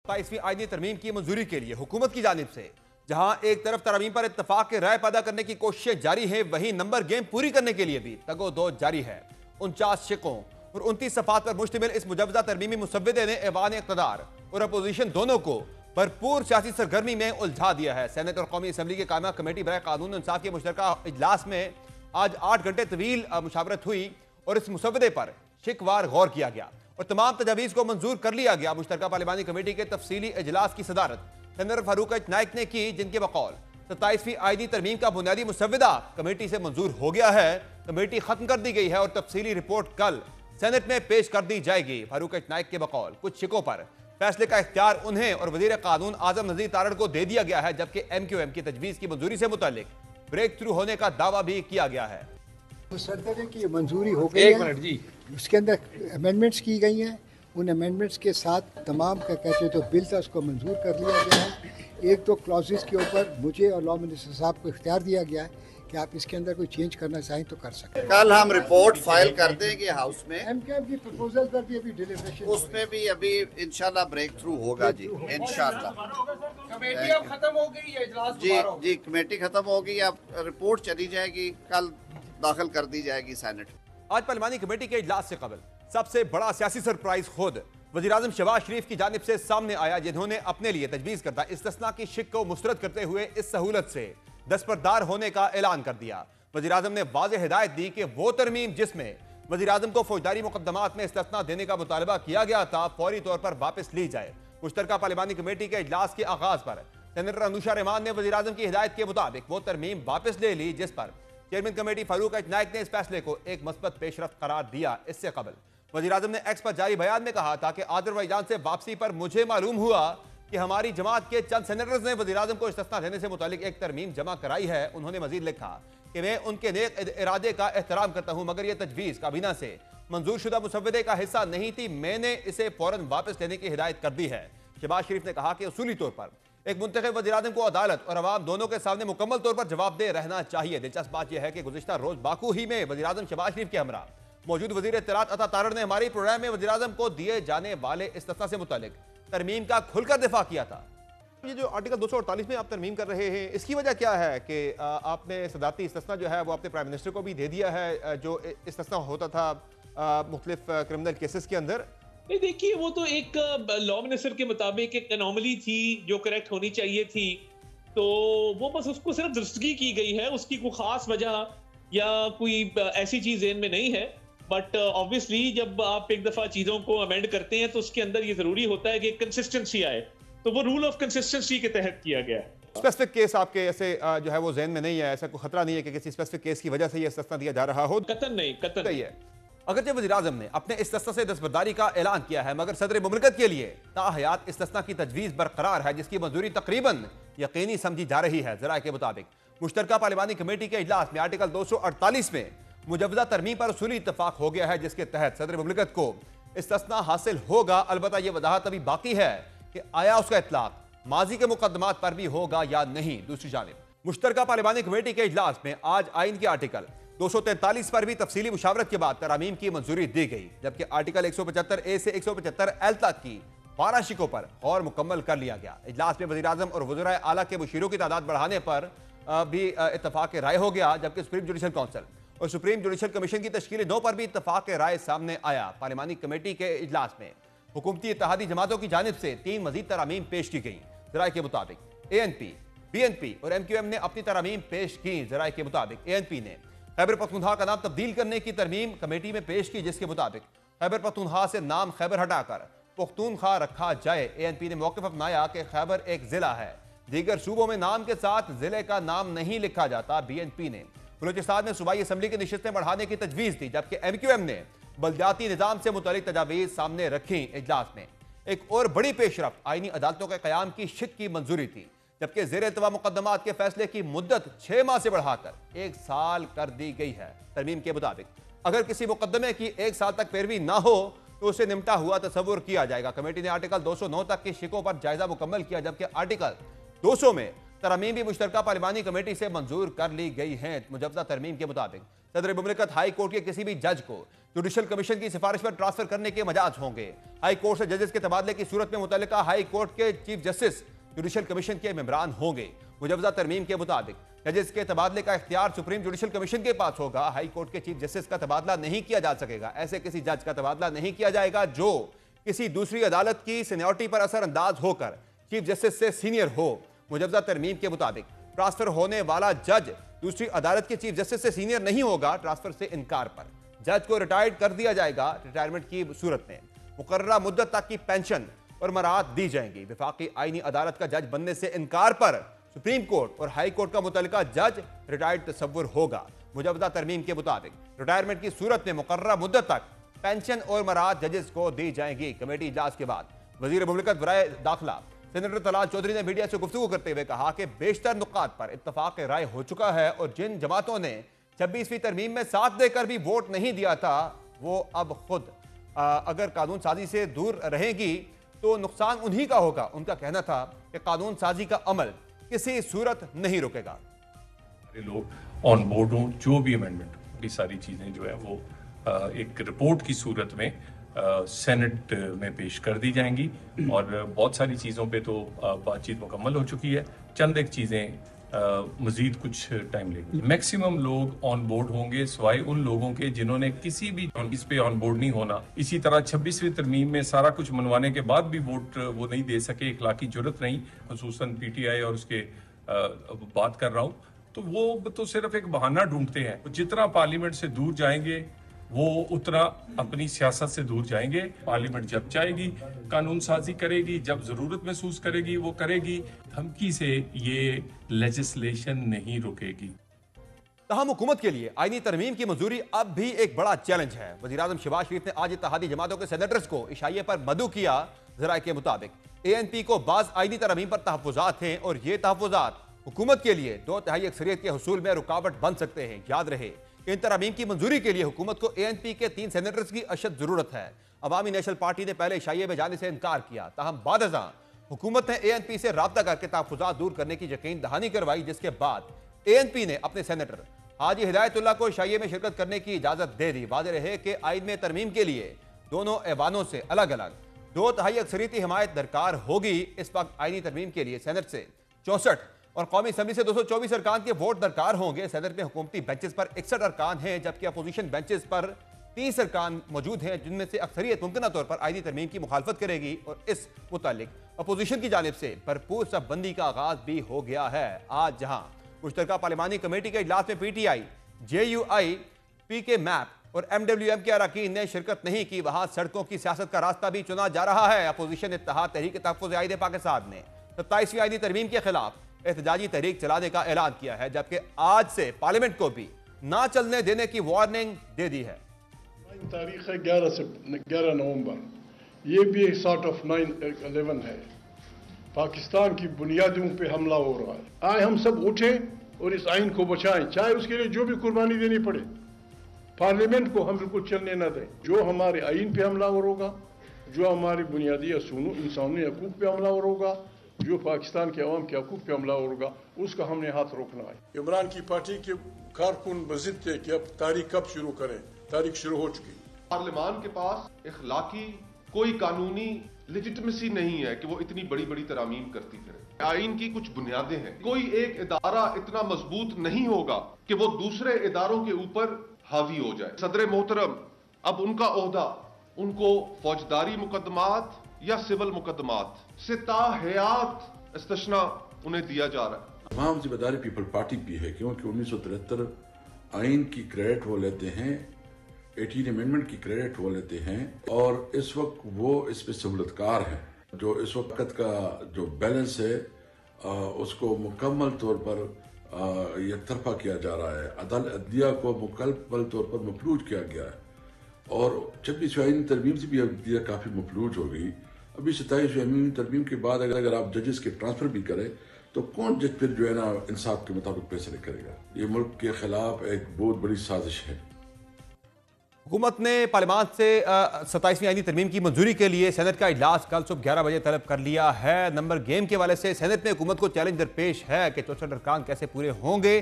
27वीं आईनी तरमीम की मंजूरी के लिए हुकूमत की जानिब से जहां एक तरफ तरमीम पर इत्तफाक के राय पैदा करने की कोशिशें जारी हैं, वहीं नंबर गेम पूरी करने के लिए भी तगोदो जारी है। 49 शिकों और 29 सफात पर मुश्तमिल इस मुजव्वजा तरमीमी मुसव्विदे ने ऐवान इक़्तिदार और अपोजिशन दोनों को भरपूर सियासी सरगर्मी में उलझा दिया है। सेनेट और कौमी असम्बली की कायमा कमेटी बराए कानून इंसाफ के मुश्तरका इजलास में आज 8 घंटे तवील मुशावरत हुई और इस मुसव्विदे पर शिकवार गौर किया गया और तमाम तजावीज़ को मंजूर कर लिया गया। मुश्तरका पार्लिमानी कमेटी के तफसीली इजलास की सदारत सेनेटर फारूक नाइक ने की, जिनके बकौल 27वीं आईनी तरमीम का बुनियादी मुसव्विदा कमेटी से मंजूर हो गया है। कमेटी खत्म कर दी गई है और तफसीली रिपोर्ट कल सेनेट में पेश कर दी जाएगी। फारूक नाइक के बकौल कुछ शिकों पर फैसले का इख्तियार उन्हें और वजीर कानून आजम नजीर तारड़ को दे दिया गया है, जबकि MQM की तजवीज़ की मंजूरी से मुतालिक ब्रेक थ्रू होने का दावा भी किया गया है। सरदरे की मंजूरी हो गई है, उसके अंदर अमेंडमेंट्स की गई हैं। उन अमेंडमेंट्स के साथ तमाम का कहते तो बिल था, उसको मंजूर कर लिया गया है। एक दो क्लॉजेस के ऊपर मुझे और लॉ मिनिस्टर साहब को इख्तियार दिया गया है कि आप इसके अंदर कोई चेंज करना चाहें तो कर सकते हैं। कल हम रिपोर्ट फाइल कर देंगे हाउस में। MKM की प्रपोजल पर भी अभी डिलीब्रेशन, उसमें भी अभी इंशाल्लाह ब्रेक थ्रू होगा जी, इंशाल्लाह। कमेटी अब खत्म हो गई है, इजलास जी कमेटी खत्म हो गई, अब रिपोर्ट चली जाएगी, कल दाखिल कर दी जाएगी सेनेट। आज पार्लिमानी कमेटी के इजलास से कबल सबसे बड़ा सियासी सरप्राइज खुद वज़ीर-ए-आज़म शहबाज शरीफ की जानिब से सामने आया, जिन्होंने अपने लिए तजवीज़ करता इस्तिस्ना की शिक को मुस्तरद करते हुए इस सहूलत से दस्तबरदार होने का ऐलान कर दिया। वज़ीर-ए-आज़म ने वाज़ेह हिदायत दी कि वो तरमीम जिसमें वज़ीर-ए-आज़म को फौजदारी मुकदमात में इस्तिस्ना देने का मुतालबा किया गया था, फौरी तौर पर वापस ली जाए। मुश्तरका पार्लिमानी कमेटी के इजलास के आगाज पर सेनेटर अनुशा रहमान ने वज़ीर-ए-आज़म की हिदायत के मुताबिक वो तरमीम वापस ले ली, जिस पर चेयरमैन कमेटी फारूक नाइक ने इस फैसले को एक मस्बत पेशरफ्त करार दिया। इससे कबल वज़ीर-ए-आज़म ने एक्स पर जारी बयान में कहा था कि आज़रबाईजान से वापसी पर मुझे मालूम हुआ कि हमारी जमात के चंद सेनेटर्स ने वज़ीर-ए-आज़म को इस्तिस्ना देने से मुतालिक एक तरमीम जमा कराई है। उन्होंने मजीद लिखा कि मैं उनके नेक इरादे का एहतराम करता हूँ, मगर यह तजवीज़ काबीना से मंजूर शुदा मुसव्विदे का हिस्सा नहीं थी। मैंने इसे फौरन वापस लेने की हिदायत कर दी है। शहबाज शरीफ ने कहा कि उसूली तौर पर एक मुंतखब वज़ीर-ए-आज़म को अदालत और अवाम दोनों के सामने मुकम्मल तौर पर जवाबदेह रहना चाहिए। दिलचस्प बात यह है कि गुज़िश्ता रोज बाकू ही में वज़ीर-ए-आज़म शहबाज शरीफ के हमरा मौजूद वज़ीर इत्तलात अता तारड़ ने हमारे प्रोग्राम में वज़ीर-ए-आज़म को दिए जाने वाले इस्तिस्ना से मुतालिक तरमीम का खुलकर दिफा किया था। ये जो आर्टिकल 248 में आप तरमीम कर रहे हैं, इसकी वजह क्या है कि आपने सदारती इस्तिस्ना जो है वो आपने प्राइम मिनिस्टर को भी दे दिया है, जो इस्तिस्ना होता था मुख्तलिफ क्रिमिनल केसेस के अंदर? नहीं, देखिए वो तो एक लॉ मिनिस्टर के मुताबिक एक एनोमली थी जो करेक्ट होनी चाहिए थी, तो वो बस उसको सिर्फ दुरुस्तगी की गई है, उसकी कोई खास वजह या कोई ऐसी चीज ज़हन में नहीं है। बट ऑब्वियसली जब आप एक दफा चीजों को अमेंड करते हैं तो उसके अंदर ये जरूरी होता है कि कंसिस्टेंसी आए, तो वो रूल ऑफ कंसिस्टेंसी के तहत किया गया है। स्पेसिफिक केस आपके ऐसे जो है वो ज़हन में नहीं है, ऐसा कोई खतरा नहीं है कि किसी स्पेसिफिक केस की वजह से ये इस्तिस्ना दिया जा रहा हो? कतन नहीं, कतन नहीं है। अगरचे वज़ीर-ए-आज़म ने अपने इस्तिस्ना से दस्तबरदारी का ऐलान किया है, मगर सदर मुमलिकत के लिए ताहयात इस्तिस्ना की तजवीज़ बरकरार है, जिसकी मंजूरी तकरीबन यकीनी समझी जा रही है। ज़राए के मुताबिक मुश्तरका पार्लिमानी कमेटी के इजलास में आर्टिकल 248 में मुजव्वजा तरमीम पर उसूली इत्तफाक हो गया है, जिसके तहत सदर मुमलिकत को इस्तिस्ना हासिल होगा। अलबत्ता यह वजाहत अभी बाकी है कि आया उसका इतलाक माजी के मुकदमात पर भी होगा या नहीं। दूसरी जानिब मुश्तरका पार्लिमानी कमेटी के इजलास में आज आइन के आर्टिकल 243 पर भी तफसीली मुशावरत के बाद तरामीम की मंजूरी दी गई, जबकि आर्टिकल 175A से 175L तक की 12 शिकों पर गौर मुकम्मल कर लिया गया। इजलास में वज़ीर-ए-आज़म और वज़राए आला के मुशीरों की तादाद बढ़ाने पर भी इत्तफाक राय हो गया, जबकि सुप्रीम जुडिशल काउंसिल और सुप्रीम जुडिशल कमीशन की तश्कील 9 पर भी इत्तफाक राय सामने आया। पार्लिमानी कमेटी के इजलास में हुकूमती इत्तेहादी जमातों की जानिब से 3 मजीद तरामीम पेश की गई। ज़राए के मुताबिक ANP, BNP और MQM ने अपनी तरामीम पेश की। ज़राए के मुताबिक ANP ने खैबर पख्तूनख्वा का नाम तब्दील करने की तरमीम कमेटी में पेश की, जिसके मुताबिक खैबर पख्तूनख्वा से नाम खैबर हटाकर पख्तूनख्वा रखा जाए। ANP ने मौक़िफ़ अपनाया कि खैबर एक ज़िला है, दीगर सूबों में नाम के साथ ज़िले का नाम नहीं लिखा जाता। BNP ने बलूचिस्तान में सूबाई असम्बली की नशिस्तें बढ़ाने की तजवीज़ दी, जबकि MQM ने बलदियाती निज़ाम से मुतल्लिक़ तजावीज़ सामने रखी। इजलास में एक और बड़ी पेशरफ्त आईनी अदालतों के क़याम की शिक की मंजूरी थी, जबकि ज़ेर इल्तवा मुकदमात के फैसले की मुद्दत 6 माह से बढ़ाकर 1 साल कर दी गई है। तरमीम के मुताबिक अगर किसी मुकदमे की 1 साल तक पैरवी ना हो तो उसे निमटा हुआ तस्वुर किया जाएगा। कमेटी ने आर्टिकल 209 तक की शिकों पर जायजा मुकम्मल किया, जबकि आर्टिकल 200 में तरमीम भी मुश्तरका पार्लिमानी कमेटी से मंजूर कर ली गई है। मुजव्वजा तरमीम के मुताबिक सदर मुमलिकत हाई कोर्ट के किसी भी जज को जुडिशल कमीशन की सिफारिश पर ट्रांसफर करने के मजाज होंगे। हाई कोर्ट से जजेस के तबादले की सूरत में मुतल्लिका हाई कोर्ट के चीफ जस्टिस जुडिशल कमीशन के मेंबरान होंगे। मुजवजा तरमीम के मुताबिक जजेस के तबादले का इख्तियार सुप्रीम जुडिशल कमीशन के पास होगा। हाई कोर्ट के चीफ जस्टिस का तबादला नहीं किया जा सकेगा। ऐसे किसी जज का तबादला नहीं किया जाएगा जो किसी दूसरी अदालत की सीनियरिटी पर असरअंदाज होकर चीफ जस्टिस से सीनियर हो। मुजवजा तरमीम के मुताबिक ट्रांसफर होने वाला जज दूसरी अदालत के चीफ जस्टिस से सीनियर नहीं होगा। ट्रांसफर से इनकार पर जज को रिटायर्ड कर दिया जाएगा। रिटायरमेंट की सूरत में मुकर्ररा मुद्दत तक की पेंशन और मराहत दी जाएंगी। विफाकी आईनी अदालत का जज बनने से इनकार पर सुप्रीम कोर्ट और हाई कोर्ट का मुतल्लिका जज रिटायर्ड तस्वुर होगा। मुजवजा तरमीम के मुताबिक रिटायरमेंट की सूरत में मुकर्ररा मुद्दत तक पेंशन और मराहत जजेस को दी जाएंगी। कमेटी इजलास के बाद वजीर मुमलिकत बराए दाखिला सेनेटर तलाल चौधरी ने मीडिया से गुफ्तगू करते हुए कहा कि बेशतर नुकात पर इत्तफाक राय हो चुका है और जिन जमातों ने 26वीं तरमीम में साथ देकर भी वोट नहीं दिया था वो अब खुद अगर कानून साजी से दूर रहेंगी तो नुकसान उन्हीं का होगा। उनका कहना था कि कानून साजी का अमल किसी सूरत नहीं रुकेगा। लोग ऑन बोर्ड हों, जो भी अमेंडमेंट की सारी चीज़ें जो है वो एक रिपोर्ट की सूरत में सेनेट में पेश कर दी जाएंगी और बहुत सारी चीज़ों पे तो बातचीत मुकम्मल हो चुकी है। चंद एक चीज़ें मज़ीद कुछ टाइम लेंगी। मैक्सिमम लोग ऑन बोर्ड होंगे सिवाय उन लोगों के जिन्होंने किसी भी इस पे ऑन बोर्ड नहीं होना। इसी तरह 26वीं तरमीम में सारा कुछ मनवाने के बाद भी वोट वो नहीं दे सके, इखलाकी जुर्रत नहीं, खुसूसन PTI और उसके बात कर रहा हूँ, तो वो तो सिर्फ एक बहाना ढूंढते हैं। जितना पार्लियामेंट से दूर जाएंगे वो उतना अपनी सियासत से दूर जाएंगे। पार्लियामेंट जब चाहेगी कानून साजी करेगी, जब जरूरत महसूस करेगी वो करेगी। धमकी से ये लेजिस्लेशन नहीं रुकेगी। तहम हुकूमत के लिए आईनी तरमीम की मंजूरी अब भी एक बड़ा चैलेंज है। वज़ीर-ए-आज़म शहबाज शरीफ ने आज इत्तेहादी जमातों के सेनेटर्स को इशाइये पर मदऊ किया। ज़राए के मुताबिक ANP को बाज़ आईनी तरमीम पर तहफ़्फ़ुज़ात हैं और ये तहफ़्फ़ुज़ात हुकूमत के लिए 2/3 अक्सरियत के हुसूल में रुकावट बन सकते हैं। याद रहे इन तरमीम की मंजूरी के लिए हुकूमत को ANP के 3 सेनेटर्स की अशद जरूरत है। अवामी नेशनल पार्टी ने पहले इशाइये में जाने से इनकार किया, ताहम बाद अज़ां हुकूमत ने ANP से राब्ता करके तहफ़्फ़ुज़ात दूर करने की यकीन दहानी करवाई, जिसके बाद ANP ने अपने सेनेटर हाजी हिदायतुल्लाह को इशाइये में शिरकत करने की इजाजत दे दी। वाज़ेह रहे कि आइन में तरमीम के लिए दोनों ऐवानों से अलग अलग 2/3 अक्सरियती हिमायत दरकार होगी। इस वक्त आईनी तरमीम के लिए सेनेट से 64 और कौमी असम्बली से 224 अरकान के वोट दरकार होंगे। सदर में हुकूमती बेंचेस पर 61 अरकान हैं, जबकि अपोजिशन बेंचेस पर 30 अरकान मौजूद हैं, जिनमें से अक्सरियत मुमकिना तौर पर आईनी तरमीम की मुखालफत करेगी और इस मुतालिक अपोजिशन की जानिब से भरपूर सफबंदी का आगाज भी हो गया है। आज जहां मुश्तरका पार्लिमानी कमेटी के इजलास में PTI, JUI, PK मैप और MWM के अरकान ने शिरकत नहीं की, वहां सड़कों की सियासत का रास्ता भी चुना जा रहा है। अपोजिशन इत्तेहाद तहरीक तहफ़्फ़ुज़ आईन पाकिस्तान ने 27वीं आईनी तरमीम के खिलाफ एहतजाजी तहरीक चलाने का ऐलान किया है, जबकि आज से पार्लियामेंट को भी ना चलने देने की वार्निंग दे दी है। तारीख है 11 नवंबर, ये भी एक सॉर्ट ऑफ 9/11 है। पाकिस्तान की बुनियादियों पे हमला हो रहा है। आए हम सब उठे और इस आइन को बचाएं, चाहे उसके लिए जो भी कुर्बानी देनी पड़े। पार्लियामेंट को हम बिल्कुल चलने न दें। जो हमारे आइन पे हमला होगा, जो हमारी बुनियादी इंसानी हकूक पे हमला होगा, जो पाकिस्तान के अवाम के हकूक पे हमला होगा, उसका हमने हाथ रोकना है। इमरान की पार्टी के कारकुन बजिद थे कि अब तारीख कब शुरू करें, तारीख शुरू हो चुकी। पार्लियामान के पास इखलाकी कोई कानूनी लेजिटिमेसी नहीं है कि वो इतनी बड़ी बड़ी तरामीम करती फिरे। आइन की कुछ बुनियादें हैं। कोई एक इदारा इतना मजबूत नहीं होगा कि वो दूसरे इदारों के ऊपर हावी हो जाए। सदर मोहतरम अब उनका ओहदा उनको फौजदारी मुकदमात या सिविल मुकदमात से ताहयात इस्तिस्ना उन्हें दिया जा रहा है। तमाम जिम्मेदारी पीपल पार्टी की है, क्योंकि 1973 आइन की क्रेडिट वो लेते हैं, 18 अमेंडमेंट की क्रेडिट वो लेते हैं और इस वक्त वो इस पे सहूलतकार है। जो इस वक्त का जो बैलेंस है उसको मुकम्मल तौर पर एक तरफा किया जा रहा है। अदलिया को मुकम्मल तौर पर मफलूज किया गया है और 26वीं आईनी तरमीम से भी अदलिया काफ़ी मफलूज हो गई। अभी 27वीं आईनी तरमीम के बाद अगर आप जजेस के ट्रांसफर भी करें तो कौन जज फिर जो है ना इंसाफ के मुताबिक फैसले करेगा। ये मुल्क के खिलाफ एक बहुत बड़ी साजिश है। हुकूमत ने पार्लियामान से 27वीं आईनी तरमीम की मंजूरी के लिए सेनेट का इजलास कल सुबह 11 बजे तलब कर लिया है। नंबर गेम के हवाले से सेनेट में हुकूमत को चैलेंज दरपेश है कि 64 अरकान कैसे पूरे होंगे।